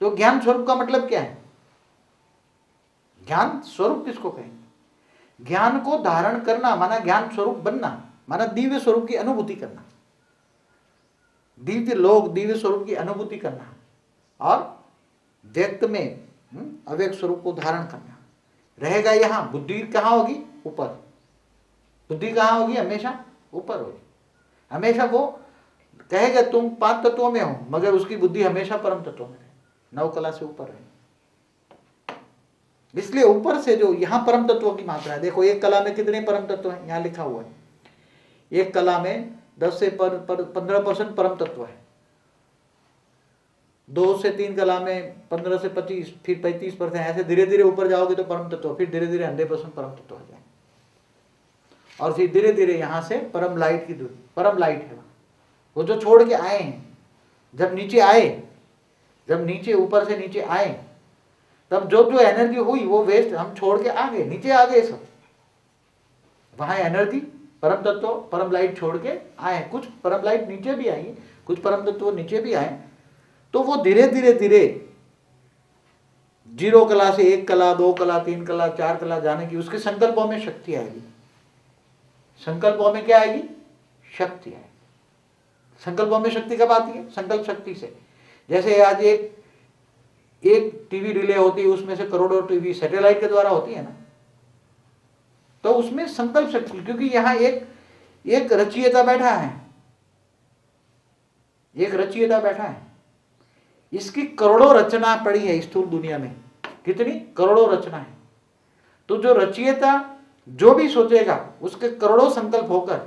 तो ज्ञान स्वरूप का मतलब क्या है? ज्ञान स्वरूप किसको कहेंगे? ज्ञान को धारण करना माना ज्ञान स्वरूप बनना, माना दिव्य स्वरूप की अनुभूति करना, दिव्य लोक दिव्य स्वरूप की अनुभूति करना, और व्यक्त में अव्यक्त स्वरूप को धारण करना। रहेगा यहां, बुद्धि कहां होगी? ऊपर। बुद्धि कहां होगी? हमेशा ऊपर होगी। हमेशा वो कहेगा तुम 5 तत्वों में हो, मगर उसकी बुद्धि हमेशा परम तत्वों में है, 9 कला से ऊपर है। इसलिए ऊपर से जो यहां परम तत्वों की मात्रा है, देखो एक कला में कितने परम तत्व है, यहां लिखा हुआ है। एक कला में 10 से 15% परम तत्व है, 2 से 3 कला में 15 से 25, फिर 35%, ऐसे धीरे धीरे ऊपर जाओगे तो परम तत्व, फिर धीरे धीरे 100% परम तत्व हो जाएंगे, और फिर धीरे धीरे यहां से परम लाइट की दूरी, परम लाइट है वो जो छोड़ के आए हैं। जब नीचे आए, जब नीचे ऊपर से नीचे आए, तब जो जो एनर्जी हुई वो वेस्ट हम छोड़ के आ गए, नीचे आ गए सब। वहां एनर्जी परम तत्व परम लाइट छोड़ के आए, कुछ परम लाइट नीचे भी आई, कुछ परम तत्व नीचे भी आए। तो वो धीरे धीरे धीरे 0 कला से 1 कला, 2 कला, 3 कला, 4 कला जाने की उसके संकल्पों में शक्ति आएगी। संकल्पों में क्या आएगी? शक्ति आएगी। संकल्पों में शक्ति कब आती है? संकल्प शक्ति से। जैसे आज एक टीवी रिले होती है, उसमें से करोड़ों टीवी सैटेलाइट के द्वारा होती है ना, तो उसमें संकल्प शक्ति, क्योंकि यहां एक रचयिता बैठा है, एक रचयिता बैठा है, इसकी करोड़ों रचना पड़ी है स्थूल दुनिया में। कितनी? करोड़ों रचना है। तो जो रचयिता जो भी सोचेगा उसके करोड़ों संकल्प होकर,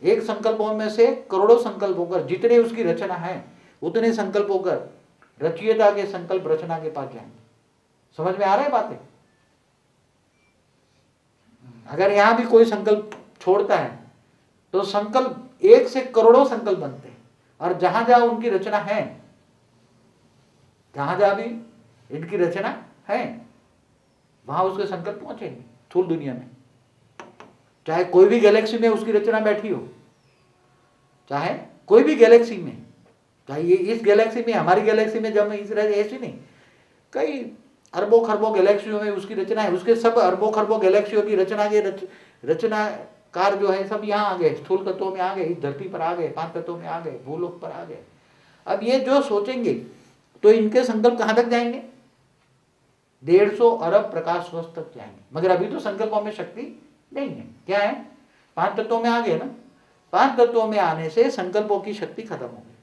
एक संकल्पों में से करोड़ों संकल्प होकर, जितने उसकी रचना है उतने संकल्प होकर रचयिता के संकल्प रचना के पास जाएंगे। समझ में आ रहा है बातें? अगर यहां भी कोई संकल्प छोड़ता है तो संकल्प 1 से करोड़ों संकल्प बनते हैं, और जहां जहां उनकी रचना है, जहां जहां भी इनकी रचना है, वहां उसके संकल्प पहुंचेंगे स्थूल दुनिया में। चाहे कोई भी गैलेक्सी में उसकी रचना बैठी हो, चाहे कोई भी गैलेक्सी में, चाहे ये इस गैलेक्सी में, हमारी गैलेक्सी में जब इस ऐसी नहीं, कई अरबों खरबों गैलेक्सियों में उसकी रचना है, उसके सब अरबों खरबों गैलेक्सियों की रचना के रचनाकार जो है सब यहाँ आ गए, स्थूल तत्वों में आ गए, इस धरती पर आ गए, 5 तत्वों में आ गए, भूलोक पर आ गए। अब ये जो सोचेंगे तो इनके संकल्प कहां तक जाएंगे? 150 अरब प्रकाश वर्ष तक जाएंगे, मगर अभी तो संकल्पों में शक्ति नहीं है। क्या है? 5 तत्वों में आ गए ना, 5 तत्वों में आने से संकल्पों की शक्ति खत्म हो गई।